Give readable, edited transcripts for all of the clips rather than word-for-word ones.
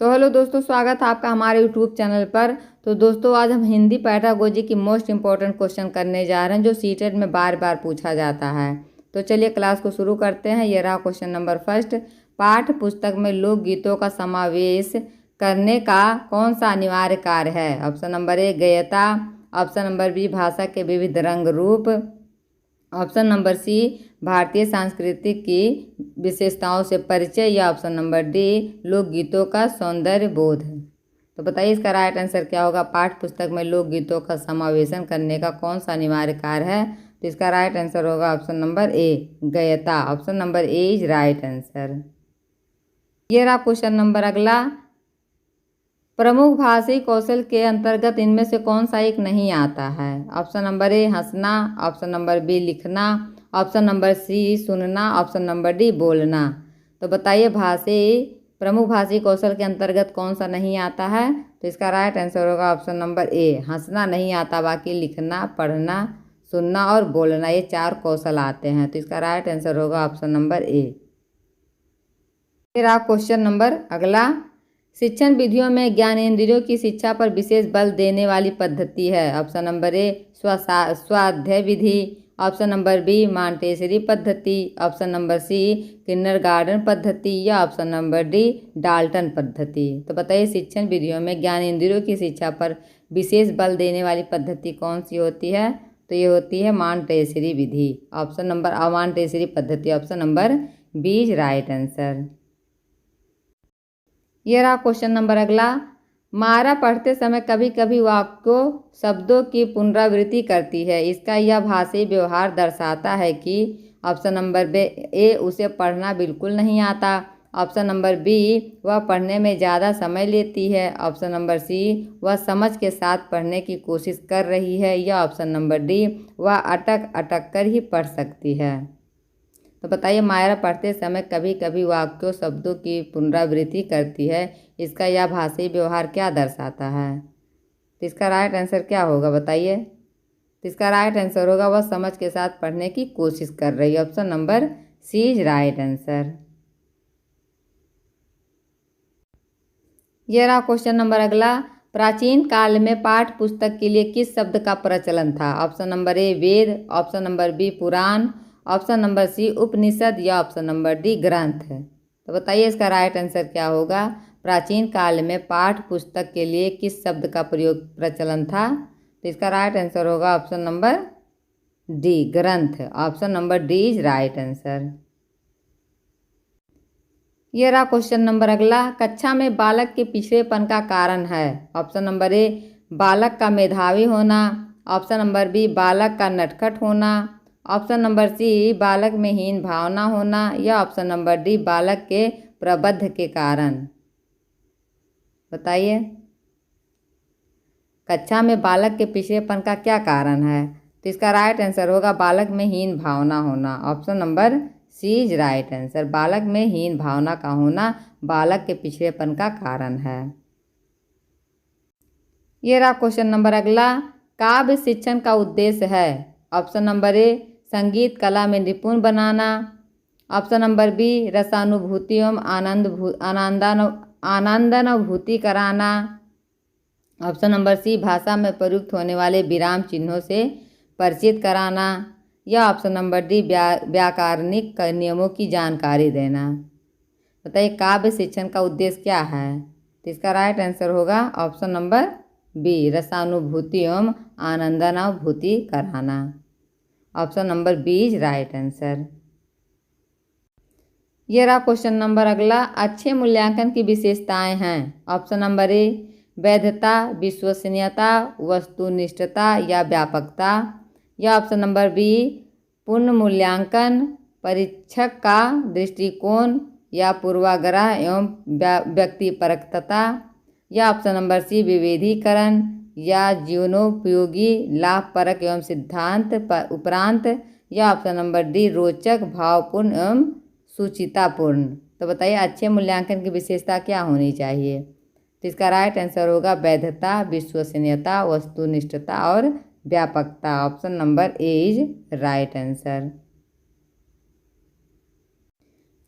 तो हेलो दोस्तों, स्वागत है आपका हमारे यूट्यूब चैनल पर। तो दोस्तों, आज हम हिंदी पैडागोजी की मोस्ट इम्पॉर्टेंट क्वेश्चन करने जा रहे हैं जो सीटेट में बार बार पूछा जाता है। तो चलिए क्लास को शुरू करते हैं। ये रहा क्वेश्चन नंबर फर्स्ट। पाठ्य पुस्तक में लोकगीतों का समावेश करने का कौन सा अनिवार्य कार्य है? ऑप्शन नंबर ए गयता, ऑप्शन नंबर बी भाषा के विविध रंग रूप, ऑप्शन नंबर सी भारतीय संस्कृति की विशेषताओं से परिचय, या ऑप्शन नंबर डी लोकगीतों का सौंदर्य बोध। तो बताइए इसका राइट आंसर क्या होगा? पाठ्य पुस्तक में लोकगीतों का समावेशन करने का कौन सा अनिवार्य कार्य है? तो इसका राइट आंसर होगा ऑप्शन नंबर ए गयता। Option number A is right answer. ये रहा क्वेश्चन नंबर अगला। प्रमुख भाषाई कौशल के अंतर्गत इनमें से कौन सा एक नहीं आता है? ऑप्शन नंबर ए हंसना, ऑप्शन नंबर बी लिखना, ऑप्शन नंबर सी सुनना, ऑप्शन नंबर डी बोलना। तो बताइए प्रमुख भाषाई कौशल के अंतर्गत कौन सा नहीं आता है? तो इसका राइट आंसर होगा ऑप्शन नंबर ए हंसना नहीं आता, बाकी लिखना, पढ़ना, सुनना और बोलना ये 4 कौशल आते हैं। तो इसका राइट आंसर होगा ऑप्शन नंबर ए। फिर आप क्वेश्चन नंबर अगला। शिक्षण विधियों में ज्ञानेंद्रियों की शिक्षा पर विशेष बल देने वाली पद्धति है। ऑप्शन नंबर ए स्वाध्याय विधि, ऑप्शन नंबर बी मांटेसरी पद्धति, ऑप्शन नंबर सी किंडरगार्टन पद्धति, या ऑप्शन नंबर डी डाल्टन पद्धति। तो बताइए शिक्षण विधियों में ज्ञानेंद्रियों की शिक्षा पर विशेष बल देने वाली पद्धति कौन सी होती है? तो ये होती है मांटेसरी विधि। ऑप्शन नंबर मांटेसरी पद्धति, option number B is right answer. ये रहा क्वेश्चन नंबर अगला। मारा पढ़ते समय कभी कभी वाक्यों शब्दों की पुनरावृत्ति करती है, इसका यह भाषाई व्यवहार दर्शाता है कि ऑप्शन नंबर ए उसे पढ़ना बिल्कुल नहीं आता, ऑप्शन नंबर बी वह पढ़ने में ज़्यादा समय लेती है, ऑप्शन नंबर सी वह समझ के साथ पढ़ने की कोशिश कर रही है, या ऑप्शन नंबर डी वह अटक अटक कर ही पढ़ सकती है। तो बताइए मायरा पढ़ते समय कभी कभी वाक्यों शब्दों की पुनरावृत्ति करती है, इसका यह भाषाई व्यवहार क्या दर्शाता है? तो इसका राइट आंसर क्या होगा बताइए? तो इसका राइट आंसर होगा वह समझ के साथ पढ़ने की कोशिश कर रही है। Option number C is right answer. यह रहा क्वेश्चन नंबर अगला। प्राचीन काल में पाठ्य पुस्तक के लिए किस शब्द का प्रचलन था? Option number A Veda, option number B Purana, option number C Upanishad, या ऑप्शन नंबर डी ग्रंथ। तो बताइए इसका राइट आंसर क्या होगा? प्राचीन काल में पाठ्य पुस्तक के लिए किस शब्द का प्रचलन था? तो इसका राइट आंसर होगा ऑप्शन नंबर डी ग्रंथ। Option number D is right answer. ये रहा क्वेश्चन नंबर अगला। कक्षा में बालक के पिछड़ेपन का कारण है। ऑप्शन नंबर ए बालक का मेधावी होना, ऑप्शन नंबर बी बालक का नटखट होना, ऑप्शन नंबर सी बालक में हीन भावना होना, या ऑप्शन नंबर डी बालक के प्रबंध के कारण। बताइए कक्षा में बालक के पिछड़ेपन का क्या कारण है? तो इसका राइट आंसर होगा बालक में हीन भावना होना। Option number C is right answer. बालक में हीन भावना का होना बालक के पिछड़ेपन का कारण है। ये रहा क्वेश्चन नंबर अगला। काव्य शिक्षण का उद्देश्य है। ऑप्शन नंबर ए संगीत कला में निपुण बनाना, ऑप्शन नंबर बी रसानुभूति एवं आनंदानुभूति कराना, ऑप्शन नंबर सी भाषा में प्रयुक्त होने वाले विराम चिन्हों से परिचित कराना, या ऑप्शन नंबर डी व्याकरणिक नियमों की जानकारी देना। बताइए काव्य शिक्षण का उद्देश्य क्या है? तो इसका राइट आंसर होगा ऑप्शन नंबर बी रसानुभूति एवं आनंदानुभूति कराना। Option number B is right answer. यह रहा क्वेश्चन नंबर अगला। अच्छे मूल्यांकन की विशेषताएं हैं। ऑप्शन नंबर ए वैधता, विश्वसनीयता, वस्तुनिष्ठता या व्यापकता, या ऑप्शन नंबर बी पूर्ण मूल्यांकन, परीक्षक का दृष्टिकोण या पूर्वाग्रह एवं व्यक्तिपरकता, या ऑप्शन नंबर सी विभेदीकरण या जीवनोपयोगी लाभपरक एवं सिद्धांत उपरांत, या ऑप्शन नंबर डी रोचक, भावपूर्ण एवं सूचितापूर्ण। तो बताइए अच्छे मूल्यांकन की विशेषता क्या होनी चाहिए? तो इसका राइट आंसर होगा वैधता, विश्वसनीयता, वस्तुनिष्ठता और व्यापकता। Option number A is right answer.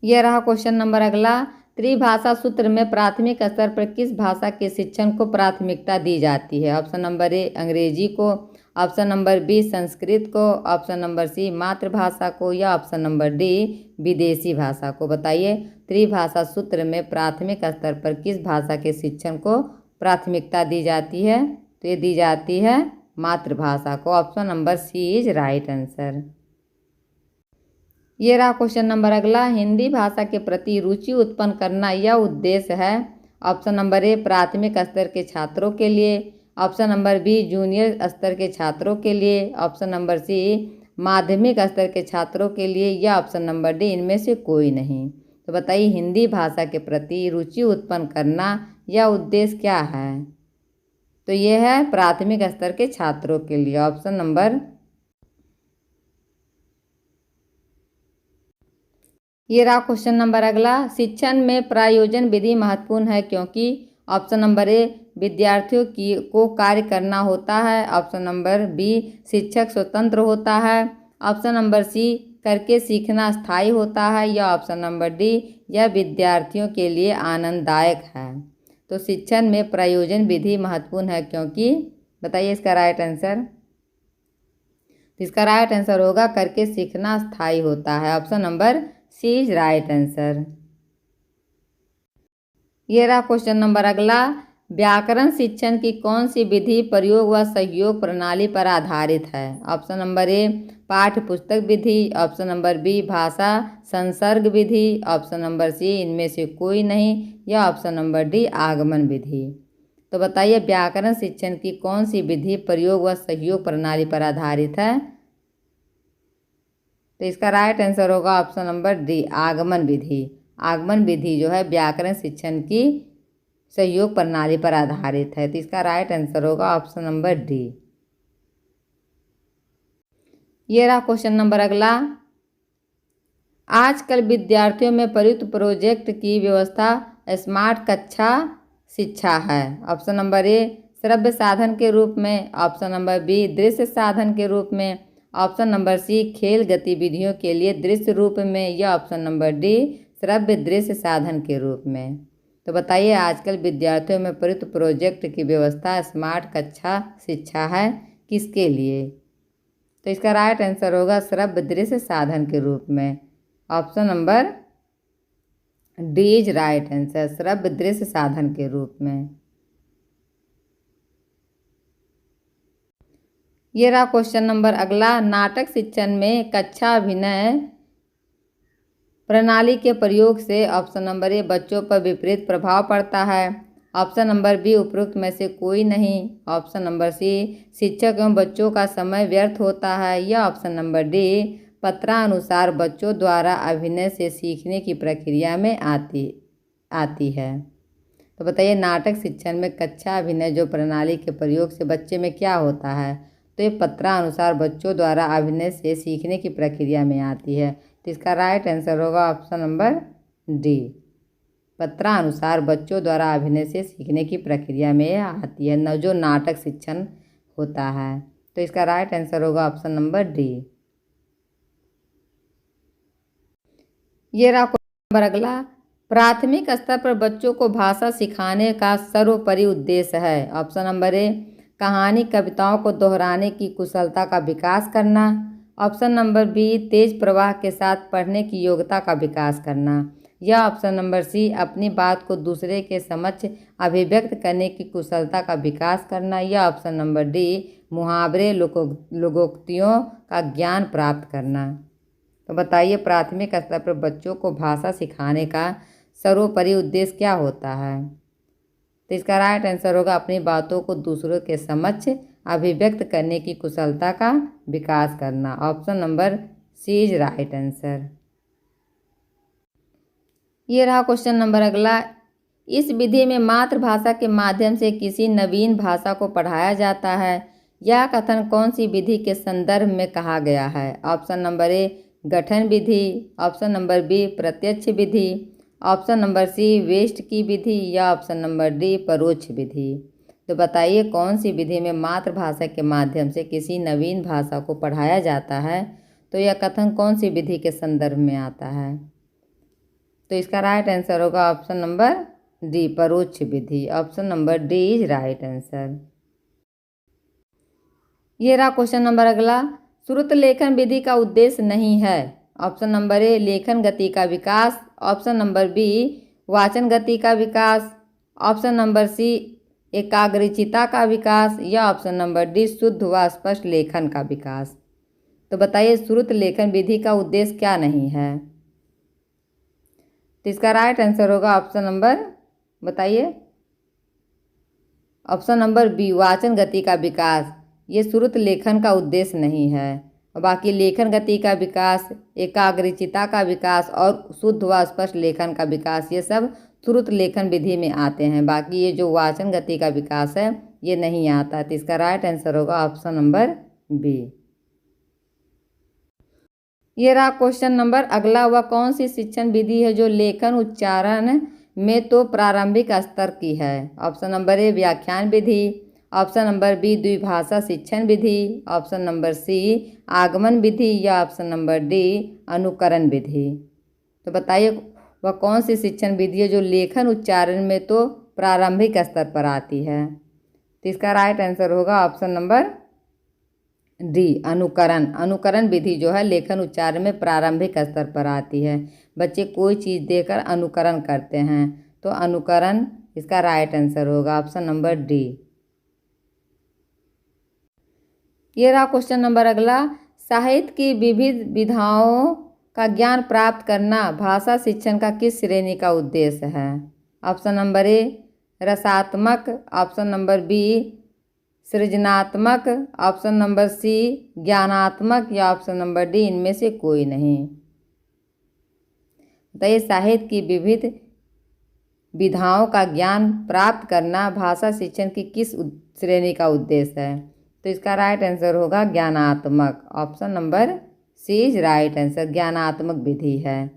यह रहा क्वेश्चन नंबर अगला। त्रिभाषा सूत्र में प्राथमिक स्तर पर किस भाषा के शिक्षण को प्राथमिकता दी जाती है? ऑप्शन नंबर ए अंग्रेजी को, ऑप्शन नंबर बी संस्कृत को, ऑप्शन नंबर सी मातृभाषा को, या ऑप्शन नंबर डी विदेशी भाषा को। बताइए, त्रिभाषा सूत्र में प्राथमिक स्तर पर किस भाषा के शिक्षण को प्राथमिकता दी जाती है? तो ये दी जाती है मातृभाषा को। Option number C is right answer. ये रहा क्वेश्चन नंबर अगला, हिंदी भाषा के प्रति रुचि उत्पन्न करना यह उद्देश्य है। ऑप्शन नंबर ए प्राथमिक स्तर के छात्रों के लिए, ऑप्शन नंबर बी जूनियर स्तर के छात्रों के लिए, ऑप्शन नंबर सी माध्यमिक स्तर के छात्रों के लिए, या ऑप्शन नंबर डी इनमें से कोई नहीं। तो बताइए, हिंदी भाषा के प्रति रुचि उत्पन्न करना यह उद्देश्य क्या है? तो ये है प्राथमिक स्तर के छात्रों के लिए। ऑप्शन नंबर, ये रहा क्वेश्चन नंबर अगला, शिक्षण में प्रयोजन विधि महत्वपूर्ण है क्योंकि? ऑप्शन नंबर ए विद्यार्थियों को कार्य करना होता है, ऑप्शन नंबर बी शिक्षक स्वतंत्र होता है, ऑप्शन नंबर सी करके सीखना स्थायी होता है, या ऑप्शन नंबर डी यह विद्यार्थियों के लिए आनंददायक है। तो शिक्षण में प्रयोजन विधि महत्वपूर्ण है क्योंकि, बताइए इसका राइट आंसर। इसका राइट आंसर होगा करके सीखना स्थायी होता है। Option number C is right answer. ये रहा क्वेश्चन नंबर अगला, व्याकरण शिक्षण की कौन सी विधि प्रयोग व सहयोग प्रणाली पर आधारित है? ऑप्शन नंबर ए पाठ्य पुस्तक विधि, ऑप्शन नंबर बी भाषा संसर्ग विधि, ऑप्शन नंबर सी इनमें से कोई नहीं, या ऑप्शन नंबर डी आगमन विधि। तो बताइए, व्याकरण शिक्षण की कौन सी विधि प्रयोग व सहयोग प्रणाली पर आधारित है? तो इसका राइट आंसर होगा ऑप्शन नंबर डी आगमन विधि। आगमन विधि जो है व्याकरण शिक्षण की सहयोग प्रणाली पर आधारित है। तो इसका राइट आंसर होगा ऑप्शन नंबर डी। ये रहा क्वेश्चन नंबर अगला, आजकल विद्यार्थियों में प्रयुक्त प्रोजेक्ट की व्यवस्था स्मार्ट कक्षा शिक्षा है। ऑप्शन नंबर ए श्रव्य साधन के रूप में, ऑप्शन नंबर बी दृश्य साधन के रूप में, ऑप्शन नंबर सी खेल गतिविधियों के लिए दृश्य रूप में, या ऑप्शन नंबर डी श्रव्य दृश्य साधन के रूप में। तो बताइए, आजकल विद्यार्थियों में प्रयुक्त प्रोजेक्ट की व्यवस्था स्मार्ट कक्षा शिक्षा है किसके लिए? तो इसका राइट आंसर होगा श्रव्य दृश्य साधन के रूप में। Option number D is right answer, श्रव्य दृश्य साधन के रूप में। ये रहा क्वेश्चन नंबर अगला, नाटक शिक्षण में कक्षा अभिनय प्रणाली के प्रयोग से ऑप्शन नंबर ए बच्चों पर विपरीत प्रभाव पड़ता है, ऑप्शन नंबर बी उपरोक्त में से कोई नहीं, ऑप्शन नंबर सी शिक्षक एवं बच्चों का समय व्यर्थ होता है, या ऑप्शन नंबर डी पत्रानुसार बच्चों द्वारा अभिनय से सीखने की प्रक्रिया में आती है। तो बताइए, नाटक शिक्षण में कक्षा अभिनय जो प्रणाली के प्रयोग से बच्चे में क्या होता है? तो ये पत्रानुसार बच्चों द्वारा अभिनय से सीखने की प्रक्रिया में आती है। तो इसका राइट आंसर होगा ऑप्शन नंबर डी, पत्रानुसार बच्चों द्वारा अभिनय से सीखने की प्रक्रिया में आती है जो नाटक शिक्षण होता है। तो इसका राइट आंसर होगा ऑप्शन नंबर डी। ये रहा क्वेश्चन नंबर अगला, प्राथमिक स्तर पर बच्चों को भाषा सिखाने का सर्वोपरि उद्देश्य है। ऑप्शन नंबर ए कहानी कविताओं को दोहराने की कुशलता का विकास करना, ऑप्शन नंबर बी तेज प्रवाह के साथ पढ़ने की योग्यता का विकास करना, या ऑप्शन नंबर सी अपनी बात को दूसरे के समक्ष अभिव्यक्त करने की कुशलता का विकास करना, या ऑप्शन नंबर डी मुहावरे लोकोक्तियों का ज्ञान प्राप्त करना। तो बताइए, प्राथमिक स्तर पर बच्चों को भाषा सिखाने का सर्वोपरि उद्देश्य क्या होता है? तो इसका राइट आंसर होगा अपनी बातों को दूसरों के समक्ष अभिव्यक्त करने की कुशलता का विकास करना। Option number C is right answer. ये रहा क्वेश्चन नंबर अगला, इस विधि में मातृभाषा के माध्यम से किसी नवीन भाषा को पढ़ाया जाता है। यह कथन कौन सी विधि के संदर्भ में कहा गया है? ऑप्शन नंबर ए गठन विधि, ऑप्शन नंबर बी प्रत्यक्ष विधि, ऑप्शन नंबर सी वेस्ट की विधि, या ऑप्शन नंबर डी परोक्ष विधि। तो बताइए, कौन सी विधि में मातृभाषा के माध्यम से किसी नवीन भाषा को पढ़ाया जाता है? तो यह कथन कौन सी विधि के संदर्भ में आता है? तो इसका राइट आंसर होगा ऑप्शन नंबर डी, परोक्ष विधि। Option number D is right answer. ये रहा क्वेश्चन नंबर अगला, श्रुत लेखन विधि का उद्देश्य नहीं है। ऑप्शन नंबर ए लेखन गति का विकास, ऑप्शन नंबर बी वाचन गति का विकास, ऑप्शन नंबर सी एकाग्रचित्ता का विकास, या ऑप्शन नंबर डी शुद्ध व स्पष्ट लेखन का विकास। तो बताइए श्रुत लेखन विधि का उद्देश्य क्या नहीं है। तो इसका राइट आंसर होगा ऑप्शन नंबर, बताइए, ऑप्शन नंबर बी वाचन गति का विकास। ये श्रुत लेखन का उद्देश्य नहीं है। और बाकी लेखन गति का विकास, एकाग्रचित्ता का विकास और शुद्ध व स्पष्ट लेखन का विकास, ये सब श्रुत लेखन विधि में आते हैं। बाकी ये जो वाचन गति का विकास है ये नहीं आता। तो इसका राइट आंसर होगा ऑप्शन नंबर बी। ये रहा क्वेश्चन नंबर अगला, वह कौन सी शिक्षण विधि है जो लेखन उच्चारण में तो प्रारंभिक स्तर की है। ऑप्शन नंबर ए व्याख्यान विधि, ऑप्शन नंबर बी द्विभाषा शिक्षण विधि, ऑप्शन नंबर सी आगमन विधि, या ऑप्शन नंबर डी अनुकरण विधि। तो बताइए वह कौन सी शिक्षण विधि है जो लेखन उच्चारण में तो प्रारंभिक स्तर पर आती है। तो इसका राइट आंसर होगा ऑप्शन नंबर डी अनुकरण। अनुकरण विधि जो है लेखन उच्चारण में प्रारंभिक स्तर पर आती है। बच्चे कोई चीज़ देकर अनुकरण करते हैं, तो अनुकरण इसका राइट आंसर होगा ऑप्शन नंबर डी। ये रहा क्वेश्चन नंबर अगला, साहित्य की विविध विधाओं का ज्ञान प्राप्त करना भाषा शिक्षण का किस श्रेणी का उद्देश्य है। ऑप्शन नंबर ए रसात्मक, ऑप्शन नंबर बी सृजनात्मक, ऑप्शन नंबर सी ज्ञानात्मक, या ऑप्शन नंबर डी इनमें से कोई नहीं। बताइए साहित्य की विविध विधाओं का ज्ञान प्राप्त करना भाषा शिक्षण की किस श्रेणी का उद्देश्य है। तो इसका राइट आंसर होगा ज्ञानात्मक। Option number C is right answer, ज्ञानात्मक विधि है।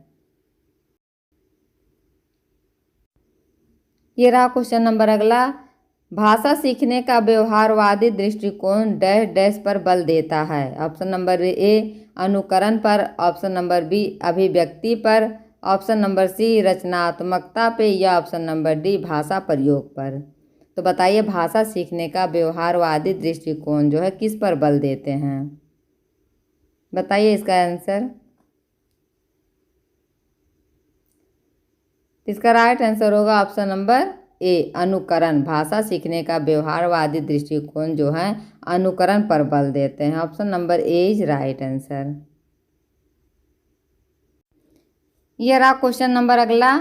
ये रहा क्वेश्चन नंबर अगला, भाषा सीखने का व्यवहारवादी दृष्टिकोण डैश डैश पर बल देता है। ऑप्शन नंबर ए अनुकरण पर, ऑप्शन नंबर बी अभिव्यक्ति पर, ऑप्शन नंबर सी रचनात्मकता पे, या ऑप्शन नंबर डी भाषा प्रयोग पर। तो बताइए भाषा सीखने का व्यवहारवादी दृष्टिकोण जो है किस पर बल देते हैं। बताइए इसका आंसर। इसका राइट आंसर होगा ऑप्शन नंबर ए अनुकरण। भाषा सीखने का व्यवहारवादी दृष्टिकोण जो है अनुकरण पर बल देते हैं। Option number A is right answer. यह रहा क्वेश्चन नंबर अगला,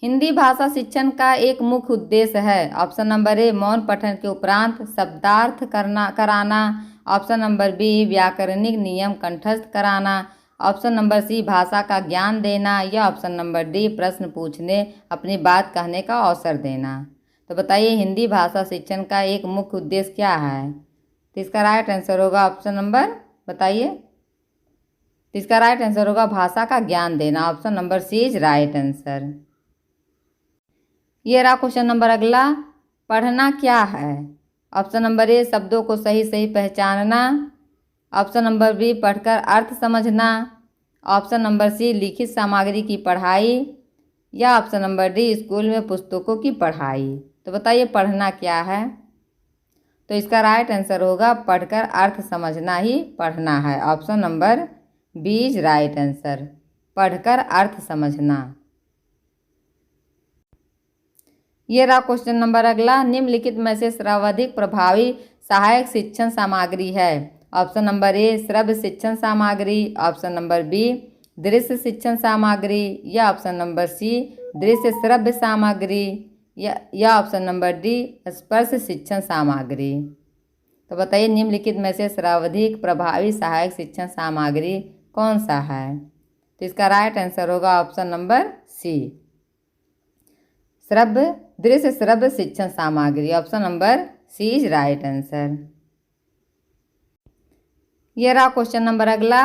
हिंदी भाषा शिक्षण का एक मुख्य उद्देश्य है। ऑप्शन नंबर ए मौन पठन के उपरांत शब्दार्थ कराना, ऑप्शन नंबर बी व्याकरणिक नियम कंठस्थ कराना, ऑप्शन नंबर सी भाषा का ज्ञान देना, या ऑप्शन नंबर डी प्रश्न पूछने अपनी बात कहने का अवसर देना। तो बताइए हिंदी भाषा शिक्षण का एक मुख्य उद्देश्य क्या है। तो इसका राइट आंसर होगा ऑप्शन नंबर, बताइए। तो इसका राइट आंसर होगा भाषा का ज्ञान देना। Option number C is right answer. ये रहा क्वेश्चन नंबर अगला, पढ़ना क्या है। ऑप्शन नंबर ए शब्दों को सही सही पहचानना, ऑप्शन नंबर बी पढ़कर अर्थ समझना, ऑप्शन नंबर सी लिखित सामग्री की पढ़ाई, या ऑप्शन नंबर डी स्कूल में पुस्तकों की पढ़ाई। तो बताइए पढ़ना क्या है। तो इसका राइट आंसर होगा पढ़कर अर्थ समझना ही पढ़ना है। Option number B is right answer, पढ़कर अर्थ समझना। ये रहा क्वेश्चन नंबर अगला, निम्नलिखित में से सर्वाधिक प्रभावी सहायक शिक्षण सामग्री है। ऑप्शन नंबर ए श्रव्य शिक्षण सामग्री, ऑप्शन नंबर बी दृश्य शिक्षण सामग्री, या ऑप्शन नंबर सी दृश्य श्रव्य सामग्री, या ऑप्शन नंबर डी स्पर्श शिक्षण सामग्री। तो बताइए निम्नलिखित में से सर्वाधिक प्रभावी सहायक शिक्षण सामग्री कौन सा है। तो इसका राइट आंसर होगा ऑप्शन नंबर सी श्रव्य दृश्य श्रव्य शिक्षण सामग्री। Option number C is right answer. यह रहा क्वेश्चन नंबर अगला,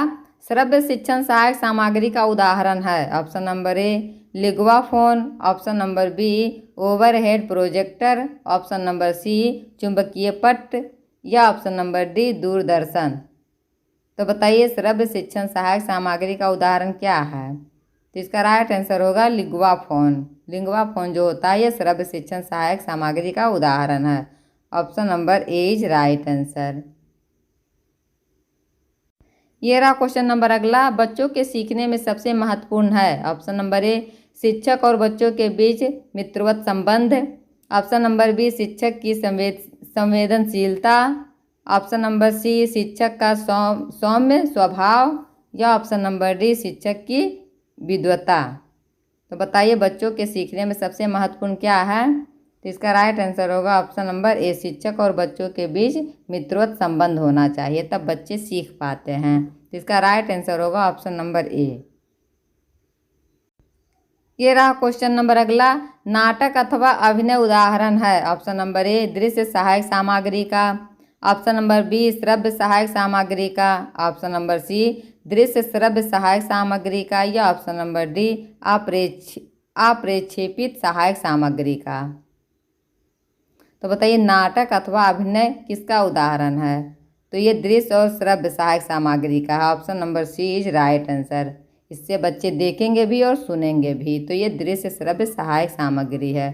श्रव्य शिक्षण सहायक सामग्री का उदाहरण है। Option number A linguaphone, option number B overhead projector, option number C चुंबकीय पट्ट, या ऑप्शन नंबर डी दूरदर्शन। तो बताइए श्रव्य शिक्षण सहायक सामग्री का उदाहरण क्या है। तो इसका राइट आंसर होगा लिंगुआ फोन। लिंगुआ फोन जो होता है ये श्रव्य शिक्षण सहायक सामग्री का उदाहरण है। Option number A is right answer. ये रहा क्वेश्चन नंबर अगला, बच्चों के सीखने में सबसे महत्वपूर्ण है। ऑप्शन नंबर ए शिक्षक और बच्चों के बीच मित्रवत संबंध। ऑप्शन नंबर बी शिक्षक की संवेदनशीलता। ऑप्शन नंबर सी शिक्षक का सौम्य स्वभाव। या ऑप्शन नंबर डी शिक्षक की विद्वता। तो बताइए बच्चों के सीखने में सबसे महत्वपूर्ण क्या है। तो इसका राइट आंसर होगा ऑप्शन नंबर ए शिक्षक और बच्चों के बीच मित्रवत संबंध होना चाहिए, तब बच्चे सीख पाते हैं। तो इसका राइट आंसर होगा ऑप्शन नंबर ए। ये रहा क्वेश्चन नंबर अगला, नाटक अथवा अभिनय उदाहरण है। ऑप्शन नंबर ए दृश्य सहायक सामग्री का। ऑप्शन नंबर बी श्रव्य सहायक सामग्री का। ऑप्शन नंबर सी दृश्य श्रव्य सहायक सामग्री का। या ऑप्शन नंबर डी अप्रेक्षेपित सहायक सामग्री का। तो बताइए नाटक अथवा अभिनय किसका उदाहरण है। तो ये दृश्य और श्रव्य सहायक सामग्री का है। Option number C is right answer. इससे बच्चे देखेंगे भी और सुनेंगे भी। तो ये दृश्य श्रव्य सहायक सामग्री है।